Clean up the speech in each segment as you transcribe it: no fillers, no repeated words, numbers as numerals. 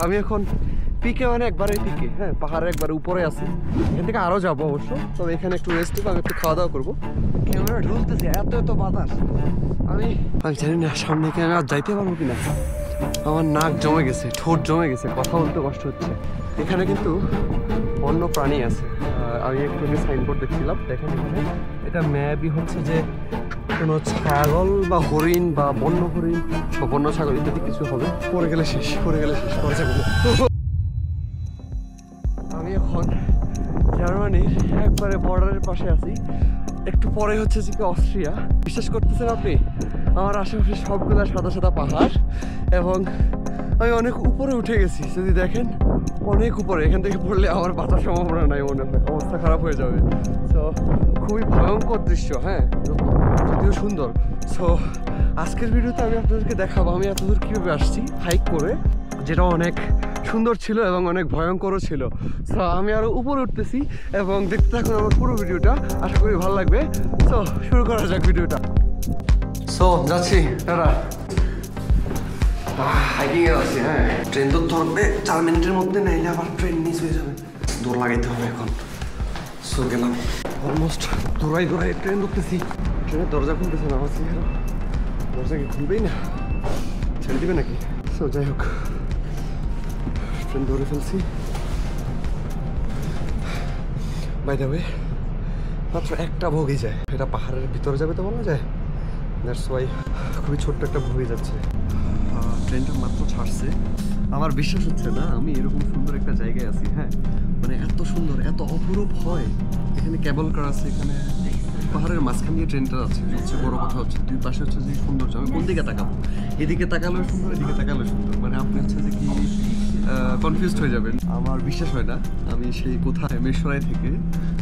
আমি এখন পিকে মানে একবারে পিকে, হ্যাঁ পাহাড়ের একবারে উপরে আছি। এখান থেকে আরও যাবো অবশ্য, তবে এখানে একটু রেস্ট নেবো, আমি একটু খাওয়া দাওয়া করবো। ক্যামেরা ঢুলতেছে, এত বাতাস। আমি জানি না সামনে কি আমি আর যাইতে পারবো কিনা। আমার নাক জমে গেছে, ঠোঁট জমে গেছে, কথা বলতে কষ্ট হচ্ছে। এখানে কিন্তু বন্য প্রাণী আছে। আমি একটু সাইনবোর্ড দেখছিলাম, দেখেন এখানে এটা ম্যাপই হচ্ছে যে কোনো ছাগল বা হরিণ বা বন্য হরিণ বা বন্য ছাগল ইত্যাদি কিছু হবে। পড়ে গেলে শেষ করা যাবে না। আমি এখন জার্মানির একবারে বর্ডারের পাশে আছি। একটু পরে হচ্ছে যে অস্ট্রিয়া। বিশ্বাস করতেছেন আপনি, আমার আশেপাশে সবগুলা সাদা সাদা পাহাড় এবং আমি অনেক উপরে উঠে গেছি। যদি দেখেন অনেক উপরে, এখান থেকে পড়লে আমার বাঁচার সম্ভাবনা নাই মনে হয়, অবস্থা খারাপ হয়ে যাবে। সো খুবই ভয়ঙ্কর দৃশ্য, হ্যাঁ যদিও সুন্দর। সো আজকের ভিডিওতে আমি আপনাদেরকে দেখাবো আমি এতদূর কীভাবে আসছি হাইক করে, যেটা অনেক সুন্দর ছিল এবং অনেক ভয়ঙ্করও ছিল। সো আমি আরও উপরে উঠতেছি এবং দেখতে থাকুন আমার পুরো ভিডিওটা, আশা করি ভালো লাগবে। সো শুরু করা যাক ভিডিওটা। সো যাচ্ছি, টাটা। হাইকিং এ আছি, হ্যাঁ ট্রেন তো ধরবে 4 মিনিটের মধ্যে, নাইলে আবার ট্রেন মিস হয়ে যাবে, দৌড় লাগাইতে হবে এখন। সো গেলাম, অলমোস্ট দৌড়াই ট্রেন ধরতেছি। ট্রেনের দরজা খুলতেছে না, আমার চেহারা দরজা কি খুলবেই না, ছেড়ে দিবে নাকি? সো যাই হোক, ট্রেন ধরে ফেলছি। বাই দ্য ওয়ে মাত্র একটা বগি যায়, এটা পাহাড়ের ভিতরে যাবে তো বলা যায়, দ্যাটস ওয়াই খুবই ছোট্ট একটা বগি যাচ্ছে। ট্রেনটা মাত্র ছাড়ছে, আমার বিশ্বাস হচ্ছে না আমি এরকম সুন্দর একটা জায়গায় আছি। হ্যাঁ মানে এত সুন্দর, এত অপরূপ হয়। এখানে কেবল কার আছে, এখানে পাহাড়ের মাঝখান দিয়ে ট্রেনটা আছে। সবচেয়ে বড় কথা হচ্ছে দুই পাশে হচ্ছে যে সৌন্দর্য, আমি কোন দিকে তাকাবো, এদিকে তাকালেও সুন্দর, এদিকে তাকালেও সুন্দর, মানে আপনি হচ্ছে যে কি কনফিউজড হয়ে যাবেন। আমার বিশ্বাস হয় না আমি সেই কোথায় মেশরাই থেকে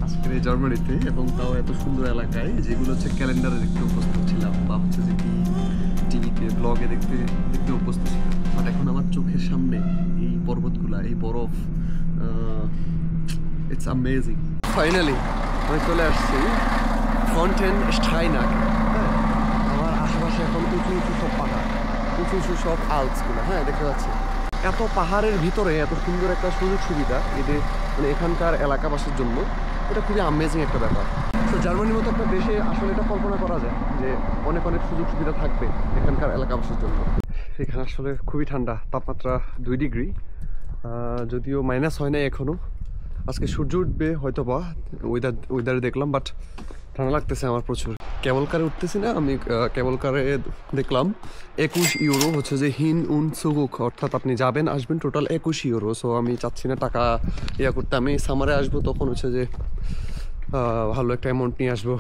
আজকের এই জার্মানিতে, এবং তাও এত সুন্দর এলাকায়, যেগুলো হচ্ছে ক্যালেন্ডারে দেখতে অভ্যস্ত ছিলাম বা হচ্ছে যে কি টিভিতে ব্লগে দেখতে অভ্যস্ত ছিলাম। বাট এখন আমার চোখের সামনে এই পর্বতগুলা, এই বরফ, ইটস অ্যামেজিং। ফাইনালি আমি চলে আসছি ফন্টেনস্টাইনাকে। হ্যাঁ আমার আশেপাশে এখন উঁচু সব পাহাড়, উঁচু সব আল্পসগুলো, হ্যাঁ দেখতে পাচ্ছি। এত পাহাড়ের ভিতরে এত সুন্দর একটা সুযোগ সুবিধা এদের, মানে এখানকার এলাকাবাসীর জন্য এটা খুবই অ্যামেজিং একটা ব্যাপার। তো জার্মানির মতো একটা দেশে আসলে এটা কল্পনা করা যায় যে অনেক সুযোগ সুবিধা থাকবে এখানকার এলাকাবাসীর জন্য। এখানে আসলে খুবই ঠান্ডা, তাপমাত্রা 2 ডিগ্রি, যদিও মাইনাস হয় নাই এখনও। আজকে সূর্য উঠবে হয়তো বা, ওয়েদারে দেখলাম, বাট ঠান্ডা লাগতেছে আমার প্রচুর। কেবল কারে উঠতেছি না আমি, কেবল কারে দেখলাম 21 ইউরো হচ্ছে যে হিন উন সুগুক, অর্থাৎ আপনি যাবেন আসবেন টোটাল 21 ইউরো। সো আমি চাচ্ছি না টাকা ইয়া করতে, আমি সামারে আসবো তখন হচ্ছে যে ভালো একটা অ্যামাউন্ট নিয়ে আসবো,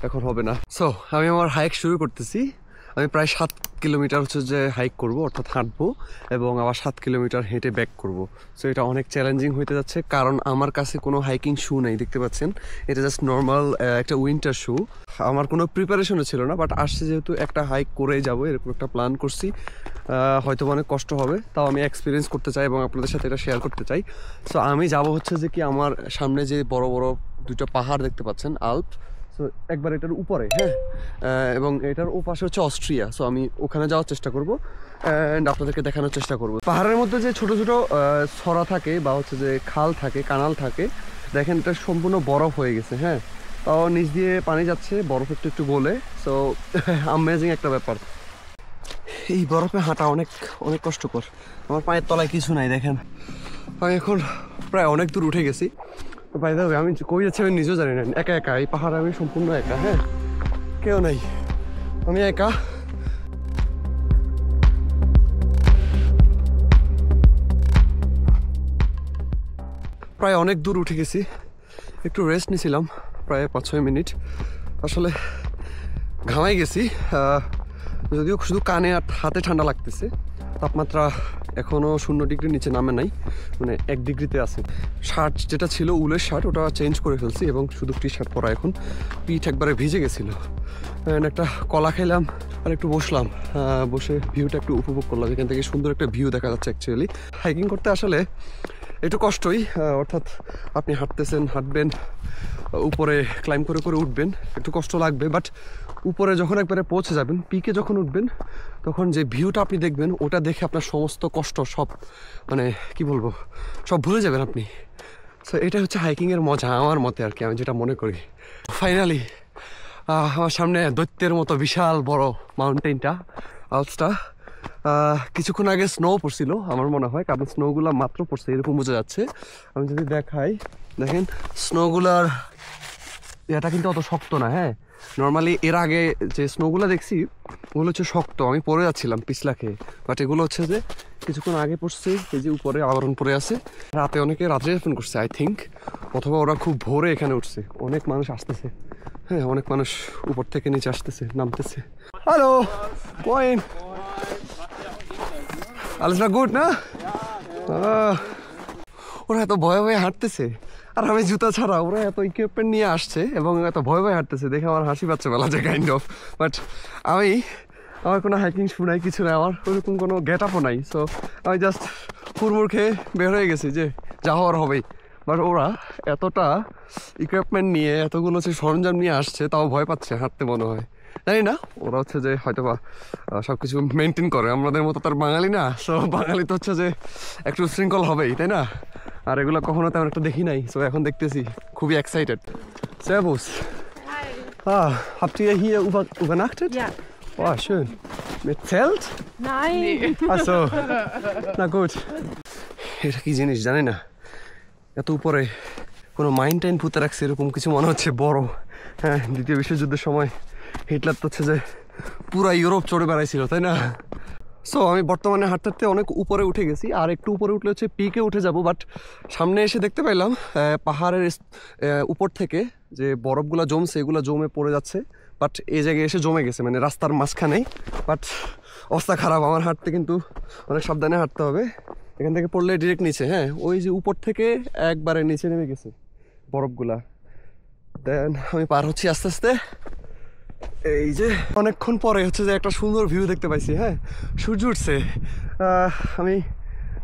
এখন হবে না। সো আমি আমার হাইক শুরু করতেছি। আমি প্রায় 7 কিলোমিটার হচ্ছে যে হাইক করব, অর্থাৎ হাঁটবো এবং আবার 7 কিলোমিটার হেঁটে ব্যাক করব। সো এটা অনেক চ্যালেঞ্জিং হতে যাচ্ছে, কারণ আমার কাছে কোনো হাইকিং শু নেই, দেখতে পাচ্ছেন এটা জাস্ট নর্মাল একটা উইন্টার শু। আমার কোনো প্রিপারেশনও ছিল না, বাট আসছে যেহেতু একটা হাইক করেই যাবো এরকম একটা প্ল্যান করছি। হয়তো অনেক কষ্ট হবে, তাও আমি এক্সপিরিয়েন্স করতে চাই এবং আপনাদের সাথে এটা শেয়ার করতে চাই। সো আমি যাব হচ্ছে যে কি আমার সামনে যে বড় দুটো পাহাড় দেখতে পাচ্ছেন, আল্প, সো একবার এটার উপরে, হ্যাঁ এবং এটার ওপাশে হচ্ছে অস্ট্রিয়া। সো আমি ওখানে যাওয়ার চেষ্টা করবো অ্যান্ড আপনাদেরকে দেখানোর চেষ্টা করবো। পাহাড়ের মধ্যে যে ছোট ছড়া থাকে বা হচ্ছে যে খাল থাকে, কানাল থাকে, দেখেন এটা সম্পূর্ণ বরফ হয়ে গেছে। হ্যাঁ তাও নিচ দিয়ে পানি যাচ্ছে, বরফ একটু গলে। সো অ্যামেজিং একটা ব্যাপার। এই বরফে হাঁটা অনেক কষ্টকর, আমার পায়ের তলায় কিছু নাই। দেখেন আমি এখন প্রায় অনেক দূর উঠে গেছি। বাই দ্য ওয়ে আমি কই যাচ্ছি আমি নিজেও জানি না, একা এই পাহাড়ে আমি সম্পূর্ণ একা। হ্যাঁ কেউ নাই, আমি একা। প্রায় অনেক দূর উঠে গেছি, একটু রেস্ট নিয়েছিলাম প্রায় 5-6 মিনিট। আসলে ঘামাই গেছি, যদিও শুধু কানে আর হাতে ঠান্ডা লাগতেছে। তাপমাত্রা এখনও 0 ডিগ্রির নিচে নামে নাই, মানে 1 ডিগ্রিতে আছে। শার্ট যেটা ছিল উলের শার্ট, ওটা চেঞ্জ করে ফেলছি এবং শুধু টি শার্ট পরা এখন। পিঠ একবারে ভিজে গেছিলো। একটা কলা খেলাম আর একটু বসলাম, বসে ভিউটা একটু উপভোগ করলাম। এখান থেকে সুন্দর একটা ভিউ দেখা যাচ্ছে। অ্যাকচুয়ালি হাইকিং করতে আসলে একটু কষ্টই, অর্থাৎ আপনি হাঁটবেন উপরে ক্লাইম্ব করে করে উঠবেন, একটু কষ্ট লাগবে, বাট উপরে যখন একবারে পৌঁছে যাবেন, পিকে যখন উঠবেন, তখন যে ভিউটা আপনি দেখবেন ওটা দেখে আপনার সমস্ত কষ্ট সব মানে কি বলবো সব ভুলে যাবেন আপনি। সো এটা হচ্ছে হাইকিংয়ের মজা আমার মতে আর কি, আমি যেটা মনে করি। ফাইনালি আমার সামনে দৈত্যের মতো বিশাল বড় মাউন্টেনটা, আলপসটা। কিছুক্ষণ আগে স্নো পড়ছিল আমার মনে হয়, কারণ স্নোগুলো মাত্র পড়ছে এরকম বোঝা যাচ্ছে। আমি যদি দেখাই, দেখেন স্নোগুলার এটা কিন্তু অত শক্ত না। হ্যাঁ, নর্মালি এর আগে যে স্নোগুলো দেখছি ওগুলো হচ্ছে শক্ত, আমি পরে যাচ্ছিলাম পিছলা খেয়ে, বাট এগুলো হচ্ছে যে কিছুক্ষণ আগে পড়ছে, এই যে উপরে আবরণ পরে আছে। রাতে অনেকে রাত্রে ফোন করছে আই থিঙ্ক, অথবা ওরা খুব ভোরে এখানে উঠছে। অনেক মানুষ আসতেছে, হ্যাঁ অনেক মানুষ উপর থেকে নিচে আসতেছে, নামতেছে। Hello point, alles war gut, না? ওরা এত ভয়ে ভয়ে হাঁটতেছে, আর আমি জুতা ছাড়া, ওরা এত ইকুইপমেন্ট নিয়ে আসছে এবং এত ভয়ে ভয়ে হাঁটতেছে দেখে আমার হাসি পাচ্ছে বলা যায় কাইন্ড অফ। বাট আমার কোনো হাইকিং শু নাই, কিছু নাই, আমার ওরকম কোনো গেট আপও নাই। সো আমি জাস্ট হুড়মুড় খেয়ে বের হয়ে গেছি যে যা হওয়ার হবেই। বাট ওরা এতটা ইকুইপমেন্ট নিয়ে এতগুলো হচ্ছে সরঞ্জাম নিয়ে আসছে, তাও ভয় পাচ্ছে হাঁটতে মনে হয়। জানি না, ওরা হচ্ছে যে হয়তো বা সব কিছু মেনটেন করে, আমাদের মতো তার বাঙালি না। সো বাঙালি তো হচ্ছে যে একটু শৃঙ্খল হবেই, তাই না? আর এগুলো কখনো তেমন একটা দেখি নাই, সো এখন দেখতেছি, খুবই excited. Servus. Hi. Habt ihr hier übernachtet? Ja. Oh, schön. Mit Zelt? Nein. Ach so. Na gut. এটা কি জিনিস জানি না, এত উপরে কোনো মাইন টাইন পুঁতে রাখছে এরকম কিছু মনে হচ্ছে বড়। হ্যাঁ, দ্বিতীয় বিশ্বযুদ্ধের সময় হিটলার তো হচ্ছে যে পুরা ইউরোপ চড়ে বেড়াইছিল, তাই না? সো আমি বর্তমানে হাঁটতে হাঁটতে অনেক উপরে উঠে গেছি, আর একটু উপরে উঠলে হচ্ছে পিকে উঠে যাব। বাট সামনে এসে দেখতে পাইলাম পাহাড়ের উপর থেকে যে বরফগুলো জমছে এগুলো জমে পড়ে যাচ্ছে। বাট এই জায়গায় এসে জমে গেছে, মানে রাস্তার মাঝখানেই। বাট অবস্থা খারাপ, আমার হাঁটতে কিন্তু অনেক সাবধানে হাঁটতে হবে, এখান থেকে পড়লে ডিরেক্ট নিচে। হ্যাঁ, ওই যে উপর থেকে একবারে নিচে নেমে গেছে বরফগুলা। দেন আমি পার হচ্ছি আস্তে আস্তে। এই যে অনেকক্ষণ পরে হচ্ছে যে একটা সুন্দর ভিউ দেখতে পাইছি। হ্যাঁ, সূর্য উঠছে। আমি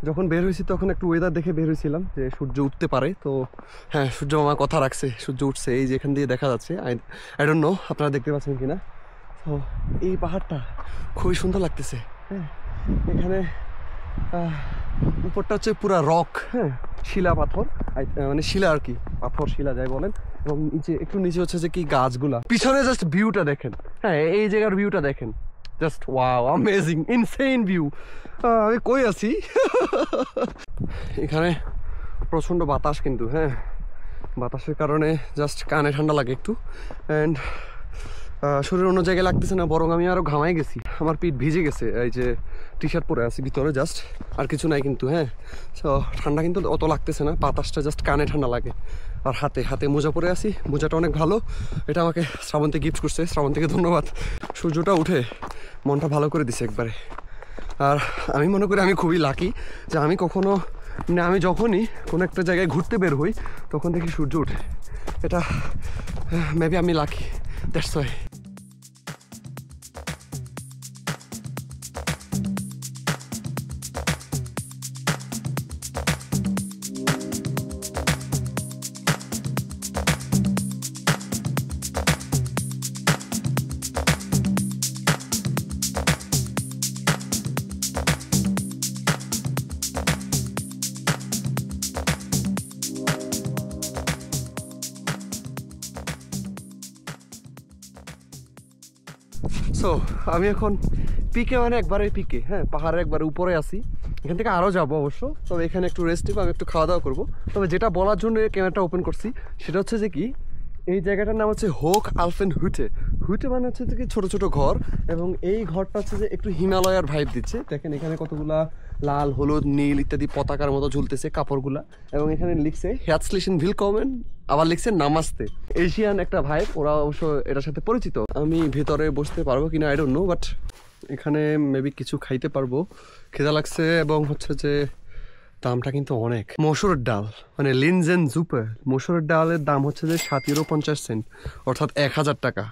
যখন বের হয়েছি তখন একটু ওয়েদার দেখে বের হয়েছিলাম যে সূর্য উঠতে পারে। তো হ্যাঁ, সূর্য আমার কথা রাখছে, সূর্য উঠছে, এই যে এখান দিয়ে দেখা যাচ্ছে। আই ডোন্ট নো আপনারা দেখতে পাচ্ছেন কিনা। তো এই পাহাড়টা খুবই সুন্দর লাগতেছে। হ্যাঁ, এখানে উপরটা হচ্ছে পুরা রক, হ্যাঁ শিলা পাথর, মানে শিলা আর কি, পাথর শিলা যাই বলেন। এবং নিচে একটু নিচে হচ্ছে যে কি গাছগুলা। পিছনে জাস্ট ভিউটা দেখেন, হ্যাঁ এই জায়গার ভিউটা দেখেন, just wow, amazing, insane view. আমি কই আছি এখানে প্রচণ্ড বাতাস কিন্তু, হ্যাঁ বাতাসের কারণে জাস্ট কানে ঠান্ডা লাগে একটু। অ্যান্ড শরীর অন্য জায়গায় লাগতেছে না, বরং আমি আরও ঘামাই গেছি, আমার পিঠ ভিজে গেছে। এই যে টি শার্ট পরে আছি ভিতরে, জাস্ট আর কিছু নাই কিন্তু। হ্যাঁ, সো ঠান্ডা কিন্তু অত লাগতেছে না, বাতাসটা জাস্ট কানে ঠান্ডা লাগে। আর হাতে মোজা পরে আছি, মোজাটা অনেক ভালো, এটা আমাকে শ্রাবন্তী গিফট করছে, শ্রাবন্তীকে ধন্যবাদ। সূর্যটা উঠে মনটা ভালো করে দিছে একবারে। আর আমি মনে করি আমি খুবই লাকি যে আমি কখনো মানে আমি যখনই কোনো একটা জায়গায় ঘুরতে বের হই তখন দেখি সূর্য উঠে। এটা মেবি আমি লাকি, দ্যাটস ওয়াই। সো আমি এখন পিকে, মানে একবারে পিকে, হ্যাঁ পাহাড়ের একবারে উপরে আছি। এখান থেকে আরও যাবো অবশ্য, তবে এখানে একটু রেস্ট নিব, আমি একটু খাওয়া দাওয়া করবো। তবে যেটা বলার জন্য ক্যামেরাটা ওপেন করছি সেটা হচ্ছে যে কি, এই জায়গাটার নাম হচ্ছে হোক আলফেন হুটে। হুটে মানে হচ্ছে যে কি ছোটো ছোটো ঘর, এবং এই ঘরটা হচ্ছে যে একটু হিমালয়ার ভাইব দিচ্ছে। দেখেন এখানে কতগুলা লাল হলুদ নীল ইত্যাদি পতাকার মতো ঝুলতেছে কাপড়গুলা, এবং এখানে লিখছে হেয়ারস্লিশন ভিলকমেন, আবার লিখছে নামাস্তে। এশিয়ান একটা ভাইব, ওরা অবশ্য এটার সাথে পরিচিত। আমি ভেতরে বসতে পারবো কিনা আই ডোন্ট নো, বাট এখানে মেবি কিছু খাইতে পারবো, খিদা লাগছে। এবং হচ্ছে যে দামটা কিন্তু অনেক। মসুরের ডাল মানে লিনজেন জুপে, মসুরের ডালের দাম হচ্ছে যে 7.50 ইউরো, অর্থাৎ 1000 টাকা,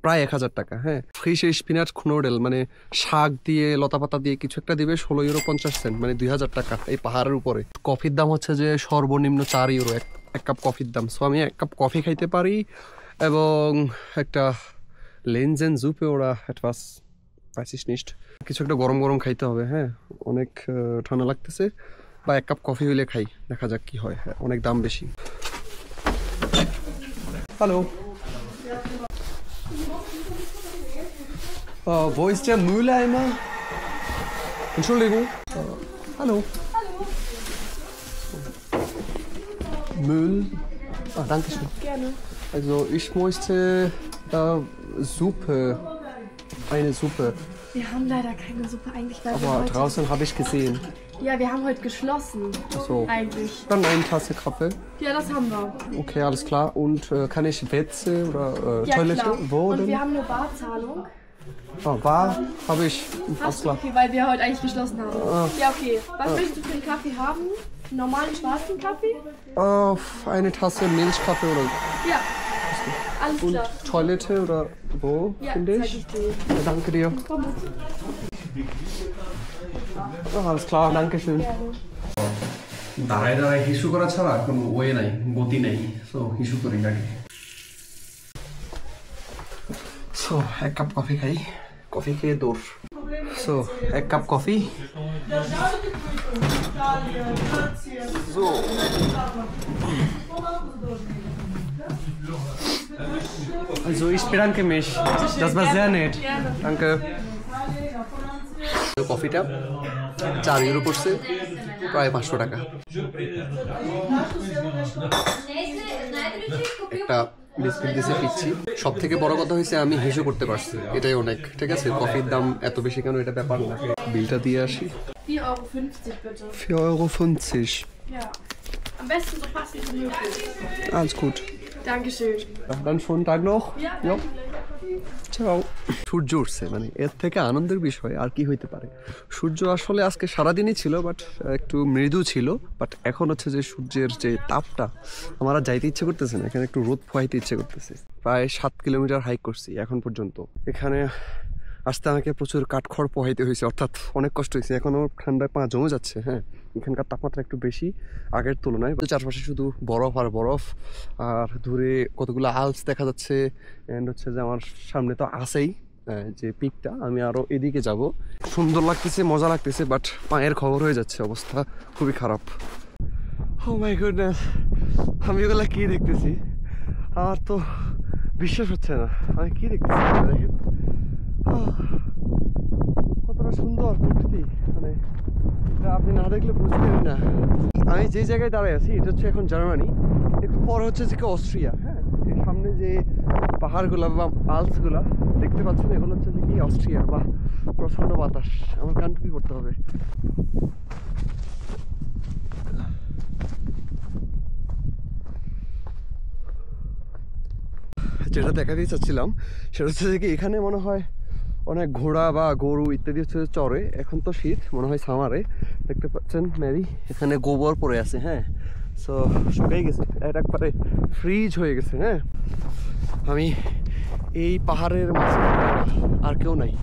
প্রায় 1000 টাকা। হ্যাঁ, ফ্রিশ স্পিনাচ খুনোডেল মানে শাক দিয়ে লতাপাতা দিয়ে কিছু একটা দিবে 16.50 ইউরো, মানে 2000 টাকা এই পাহাড়ের উপরে। কফির দাম হচ্ছে যে সর্বনিম্ন 4 ইউরো, 1 কাপ কফির দাম। সো আমি 1 কাপ কফি খাইতে পারি এবং একটা লেনজেন জুপে ওরা etwas weiß ich nicht কিছু একটা গরম গরম খাইতে হবে। হ্যাঁ, অনেক ঠান্ডা লাগতেছে, বা 1 কাপ কফি হইলে খাই, দেখা যাক কি হয়। হ্যাঁ, অনেক দাম বেশি। Hello, wo ist der Mülleimer? Entschuldigung. Hallo. Hallo. Müll. Ah, danke schön. Gerne. Also ich möchte Suppe. Eine Suppe. Wir haben leider keine Suppe eigentlich, weil Aber wir heute... draußen habe ich gesehen. Ja, wir haben heute geschlossen. So. Eigentlich. Dann eine Tasse Kaffee. Ja, das haben wir. Okay, alles klar. Und kann ich Wetze oder Ja, Toilette? klar. Wo Und denn? wir haben nur Barzahlung. Ah, Bar habe ich. Alles Hast du? klar. Okay, weil wir heute eigentlich geschlossen haben. Ja, okay. Was möchtest du für einen Kaffee haben? Normalen schwarzen Kaffee? Eine Tasse Milchkaffee oder Ja. Alles und klar. Toilette oder wo Ja, finde zeig ich? ich dir. Ja, danke dir. Komm mit. Oh, alles klar, danke schön. দাঁড়ায় দাঁড়ায় হিসু করা ছাড়া কোনো way নাই, গতি নাই। So হিসু করি আগে। সো 1 কাপ কফি খাই, কফি খেয়ে দৌড়। So 1 cup coffee. So. Also ich bedanke mich. Das war sehr nett. Danke. কফিটা 4 ইউরো পড়ছে, প্রায় 500 টাকা। একটা বিস্কিট দিয়েছে পিচ্ছি। সব থেকে বড় কথা হয়েছে আমি হিসু করতে পারছি, এটাই অনেক। ঠিক আছে, কফির দাম এত বেশি কেন এটা ব্যাপার না। বিলটা দিয়ে আসি। 4,50 € bitte. 4,50 €. Ja. Am besten so passend wie möglich. Alles gut. Dankeschön. Dann schönen Tag noch. Ja, Ja. danke. Ciao. সূর্য উঠছে, মানে এর থেকে আনন্দের বিষয় আর কি হইতে পারে। সূর্য আসলে আজকে সারাদিনই ছিল, বাট একটু মৃদু ছিল। বাট এখন হচ্ছে যে সূর্যের যে তাপটা, আমার আর যাইতে ইচ্ছে করতেছে না। এখানে একটু রোদ পোহাইতে ইচ্ছে করতেছে। প্রায় 7 কিলোমিটার হাইক করছি এখন পর্যন্ত। এখানে আসতে আমাকে প্রচুর কাঠখড় পোহাইতে হয়েছে, অর্থাৎ অনেক কষ্ট হয়েছে। এখনও ঠান্ডায় পা জমে যাচ্ছে। হ্যাঁ, এখানকার তাপমাত্রা একটু বেশি আগের তুলনায়। চারপাশে শুধু বরফ আর বরফ, আর দূরে কতগুলো আলস দেখা যাচ্ছে। অ্যান্ড হচ্ছে যে আমার সামনে তো আছেই যে পিকটা, আমি আরও এদিকে যাব। সুন্দর লাগতেছে, মজা লাগতেছে, বাট পায়ের খবর হয়ে যাচ্ছে, অবস্থা খুবই খারাপ। ও মাই গুডনেস, আমি এগুলা কি দেখতেছি, আমার তো বিশ্বাস হচ্ছে না। আমি কি দেখতেছি দেখেন, কতটা সুন্দর প্রকৃতি, মানে আপনি না দেখলে বুঝবেন না। আমি যে জায়গায় দাঁড়ায় আছি এটা হচ্ছে এখন জার্মানি, একটু পর হচ্ছে যে অস্ট্রিয়া। হ্যাঁ, এর সামনে যে পাহাড়গুলো বা আলসগুলো দেখতে পাচ্ছেন, এগুলো হচ্ছে যে কি অস্ট্রিয়া। বা প্রচণ্ড বাতাস, আমার কান টুপি পড়তে হবে। যেটা দেখাতেই চাচ্ছিলাম সেটা হচ্ছে যে কি, এখানে মনে হয় অনেক ঘোড়া বা গরু ইত্যাদি হচ্ছে চড়ে। এখন তো শীত, মনে হয় সামারে। দেখতে পাচ্ছেন মেবি এখানে গোবর পড়ে আছে। হ্যাঁ, সো শুকাই গেছে, এটা একবারে ফ্রিজ হয়ে গেছে। হ্যাঁ, আমি এই পাহাড়ের মাঝে আর কেউ নাই।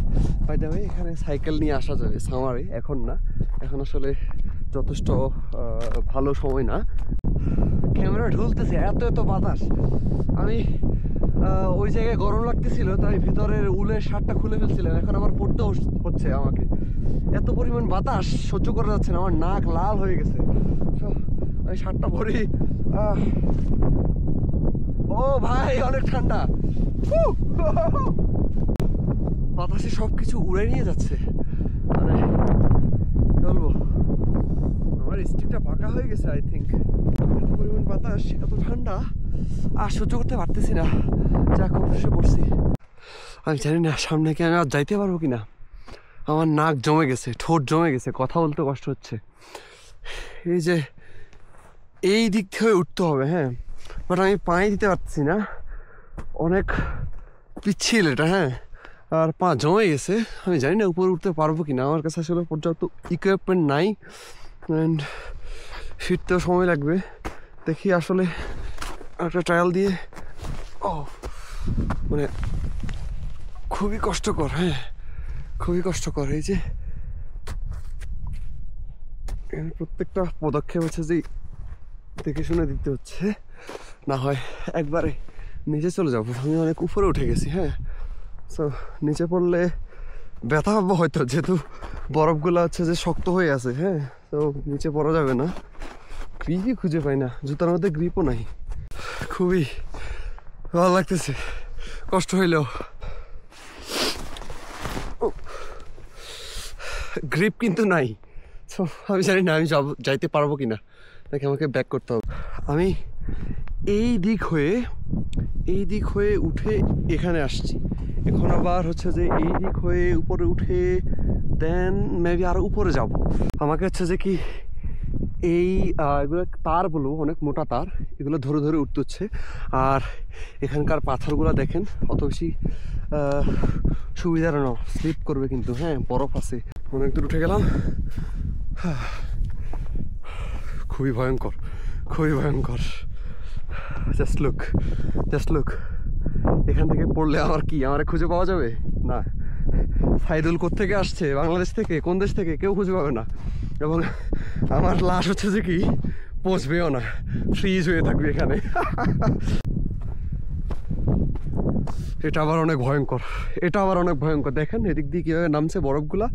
বাই দ্য ওয়ে, এখানে সাইকেল নিয়ে আসা যাবে সামারে, এখন না। এখন আসলে যথেষ্ট ভালো সময় না। ক্যামেরা ঢুলতেছে, এত এত বাতাস। আমি ওই জায়গায় গরম লাগতেছিল, তাই ভিতরের উলের শার্টটা খুলে ফেলছিলাম। এখন আবার পড়তে হচ্ছে আমাকে, এত পরিমাণ বাতাস সহ্য করা যাচ্ছে না, আমার নাক লাল হয়ে গেছে। আমি শার্টটা পরি। ও ভাই, অনেক ঠান্ডা। বাতাসে সব কিছু উড়ে নিয়ে যাচ্ছে। মানে বলবো, আমার স্টিকটা পাকা হয়ে গেছে আই থিঙ্ক। এত পরিমাণ বাতাস, এত ঠান্ডা, আর সহ্য করতে পারতেছি না। যা খুব বসে পড়ছি। আমি জানি না সামনে কি আমি আর যাইতে পারবো কিনা। আমার নাক জমে গেছে, ঠোঁট জমে গেছে, কথা বলতে কষ্ট হচ্ছে। এই যে এই দিক থেকে উঠতে হবে। হ্যাঁ, বাট আমি পায়ে দিতে পারছি না, অনেক পিচ্ছিল এটা। হ্যাঁ, আর পা জমে গেছে। আমি জানি না উপরে উঠতে পারবো কিনা। আমার কাছে আসলে পর্যাপ্ত ইকুইপমেন্ট নাই, অ্যান্ড ফিরতেও সময় লাগবে। দেখি আসলে একটা ট্রায়াল দিয়ে। ও মানে খুবই কষ্টকর। হ্যাঁ, খুবই কষ্টকর। এই যে প্রত্যেকটা পদক্ষেপ হচ্ছে যে দেখে শুনে দিতে হচ্ছে, না হয় একবারে নিচে চলে যাবো। আমি অনেক উপরে উঠে গেছি, হ্যাঁ। সো নিচে পড়লে ব্যথা পাবো হয়তো, যেহেতু বরফগুলো হচ্ছে যে শক্ত হয়ে আছে, হ্যাঁ। তো নিচে পড়া যাবে না। গ্রিপই খুঁজে পাই না, জুতার মধ্যে গ্রিপও নাই। খুবই ভালো লাগতেছে, কষ্ট হইলেও। গ্রিপ কিন্তু নাই। তো আমি জানি না আমি যাইতে পারবো কিনা, নাকি আমাকে ব্যাক করতে হবে। আমি এই দিক হয়ে উঠে এখানে আসছি। এখন আবার হচ্ছে যে এই দিক হয়ে উপরে উঠে দেন মেবি আরো উপরে যাব। আমাকে হচ্ছে যে কি এই এগুলো তারগুলো অনেক মোটা তার, এগুলো ধরে ধরে উঠতে হচ্ছে। আর এখানকার পাথরগুলো দেখেন, অত বেশি সুবিধার না, স্লিপ করবে কিন্তু, হ্যাঁ। বরফ আছে, অনেক দূর উঠে গেলাম। খুবই ভয়ঙ্কর, খুবই ভয়ঙ্কর। Just look. এখান থেকে পড়লে আমার কি, আমার খুঁজে পাওয়া যাবে না। সাইদুল কোত্থেকে আসছে, বাংলাদেশ থেকে, কোন দেশ থেকে, কেউ খুঁজে পাবে না। এবং আমার লাশ হচ্ছে যে কি পচবেও না, ফ্রিজ হয়ে থাকবে এখানে। এটা আবার অনেক ভয়ঙ্কর। দেখেন এদিক দিয়ে কীভাবে নামছে বরফগুলা,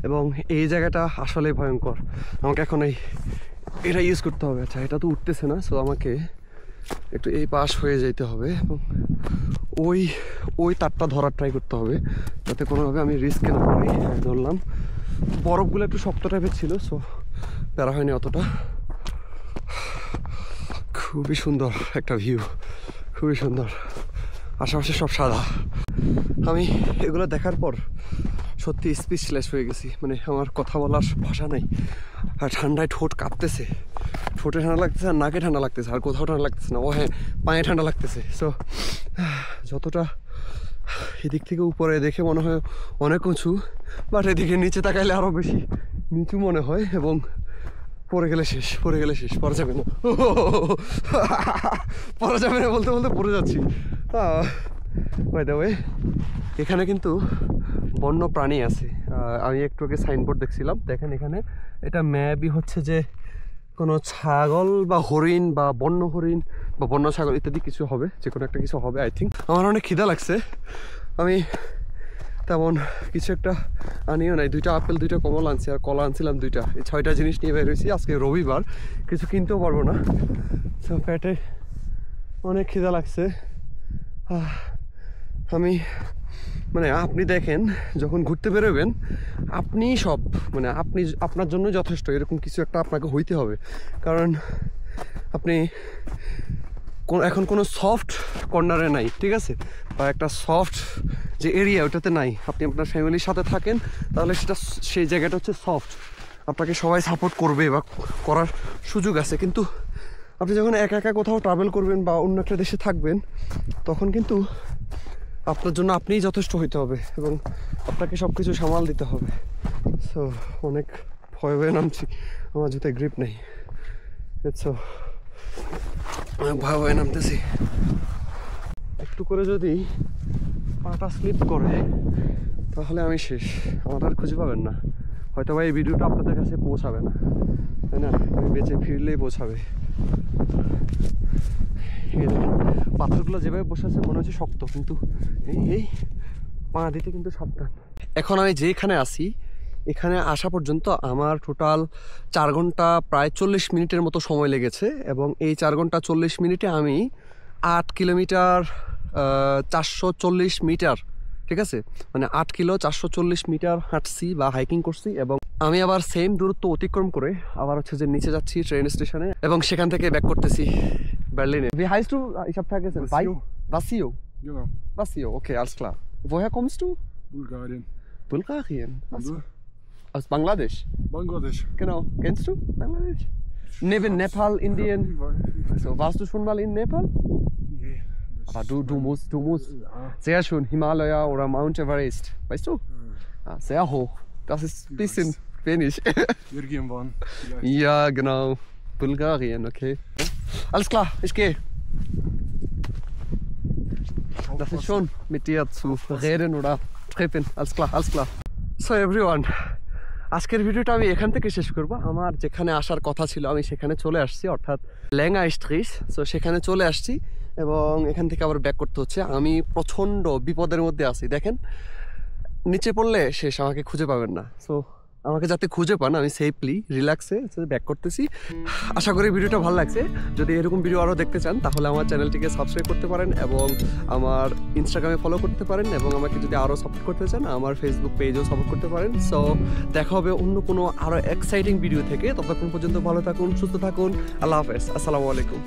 এবং এই জায়গাটা আসলে ভয়ঙ্কর। আমাকে এখন এটা ইউজ করতে হবে। আচ্ছা, এটা তো উঠতেছে না, সো আমাকে একটু এই পাশ হয়ে যেতে হবে এবং ওই তারটা ধরার ট্রাই করতে হবে, যাতে কোনোভাবে আমি রিস্কে না পড়ি। ধরলাম, বরফগুলো একটু শক্ত টাইপের ছিল, সো প্যারা হয়নি অতটা। খুবই সুন্দর একটা ভিউ, খুবই সুন্দর। আশেপাশে সব সাদা। আমি এগুলো দেখার পর সত্যি স্পিচলেস হয়ে গেছি, মানে আমার কথা বলার ভাষা নাই। আর ঠান্ডায় ঠোঁট কাঁপতেছে, ঠোঁটে ঠান্ডা লাগতেছে, আর নাকে ঠান্ডা লাগতেছে, আর কোথাও ঠান্ডা লাগতেছে না। ও হ্যাঁ, পায়ে ঠান্ডা লাগতেছে। সো যতটা এদিক থেকে উপরে দেখে মনে হয় অনেক উঁচু, বাট এদিকে নিচে তাকাইলে আরও বেশি নিচু মনে হয়। এবং পড়ে গেলে শেষ, পড়া যাবে না। পড়া যাবে না বলতে বলতে পড়ে যাচ্ছি। বাই দ্য ওয়ে, এখানে কিন্তু বন্য প্রাণী আছে। আমি একটু আগে সাইনবোর্ড দেখছিলাম, দেখেন এখানে এটা মেবি হচ্ছে যে কোনো ছাগল বা হরিণ বা বন্য হরিণ বা বন্য ছাগল ইত্যাদি কিছু হবে, যে কোনো একটা কিছু হবে আই থিঙ্ক। আমার অনেক খিদা লাগছে, আমি তেমন কিছু একটা আনিও নাই। 2টা আপেল, 2টা কমল আনছি, আর কলা আনছিলাম 2টা। এই 6টা জিনিস নিয়ে বের হয়েছি। আজকে রবিবার, কিছু কিনতেও পারবো না। তো পেটে অনেক খিদা লাগছে। আমি মানে আপনি দেখেন, যখন ঘুরতে বেরোবেন আপনি সব মানে আপনার জন্য যথেষ্ট, এরকম কিছু একটা আপনাকে হইতে হবে। কারণ আপনি এখন কোনো সফট কর্নারে নাই, ঠিক আছে, বা একটা সফট যে এরিয়া ওটাতে নাই। আপনি আপনার ফ্যামিলির সাথে থাকেন, তাহলে সেই জায়গাটা হচ্ছে সফট, আপনাকে সবাই সাপোর্ট করবে বা করার সুযোগ আছে। কিন্তু আপনি যখন একা একা কোথাও ট্রাভেল করবেন বা অন্য একটা দেশে থাকবেন, তখন কিন্তু আপনার জন্য আপনিই যথেষ্ট হইতে হবে এবং আপনাকে সব কিছু সামাল দিতে হবে। সো অনেক ভয়ে নামছি, আমার জুতায় গ্রিপ নেই। অনেক ভয়ে নামতেছি। একটু করে যদি পাটা স্লিপ করে তাহলে আমি শেষ, আমার আর খুঁজে পাবেন না। হয়তো বা এই ভিডিওটা আপনাদের কাছে পৌঁছাবে না, তাই না? আমি বেঁচে ফিরলেই পৌঁছাবে। পাথরগুলো যেভাবে বসে আছে মনে হচ্ছে শক্ত, কিন্তু এই পা দিতে কিন্তু সাবধান। এখন আমি যেখানে আছি, এখানে আসা পর্যন্ত আমার টোটাল 4 ঘন্টা প্রায় 40 মিনিটের মতো সময় লেগেছে। এবং এই 4 ঘন্টা 40 মিনিটে আমি 8 কিলোমিটার 440 মিটার, ঠিক আছে, মানে 8 কিলো 440 মিটার হাঁটছি বা হাইকিং করছি। এবং আমি আবার সেম দূরত্ব অতিক্রম করে আবার হচ্ছে যে নিচে যাচ্ছি ট্রেন স্টেশনে, এবং সেখান থেকে ব্যাক করতেছি Berlin. Wie heißt du? Ich habe vergessen. Vasio. Ja, Vasio, okay, alles klar. Woher kommst du? Bulgarien. Bulgarien? Und du? Aus Bangladesch. Bangladesch. Genau. Kennst du Bangladesch? Neben Nepal, Indien. Also, warst du schon mal in Nepal? Nee. Aber du musst. Ja. Sehr schön. Himalaya oder Mount Everest. Weißt du? Ah, sehr hoch. Das ist ein bisschen wenig. Irgendwann vielleicht. Ja, genau. Bulgarien, okay. Alles klar, ich gehe. Das ist schon mit dir zu reden oder treffen. Alles klar, alles klar. So everyone, আজকের ভিডিওটা আমি এখান থেকে শেষ করব। আমার যেখানে আসার কথা ছিল আমি সেখানে চলে আসছি, অর্থাৎ ল্যাঙ্গা স্ট্রিট। সো সেখানে চলে আসছি এবং এখান থেকে আবার ব্যাক করতে হচ্ছে। আমি প্রচণ্ড বিপদের মধ্যে আছি, দেখেন নিচে পড়লে শেষ, আমাকে খুঁজে পাবেন না। সো আমাকে যাতে খুঁজে পান আমি সেফলি রিল্যাক্সে ব্যাক করতেছি। আশা করি ভিডিওটা ভালো লাগছে। যদি এরকম ভিডিও আরও দেখতে চান তাহলে আমার চ্যানেলটিকে সাবস্ক্রাইব করতে পারেন এবং আমার ইনস্টাগ্রামে ফলো করতে পারেন, এবং আমাকে যদি আরও সাপোর্ট করতে চান আমার ফেসবুক পেজেও সাপোর্ট করতে পারেন। সো দেখা হবে অন্য কোনো আরও এক্সাইটিং ভিডিও থেকে। ততক্ষণ পর্যন্ত ভালো থাকুন, সুস্থ থাকুন। আল্লাহ হাফেজ, আসসালামু আলাইকুম।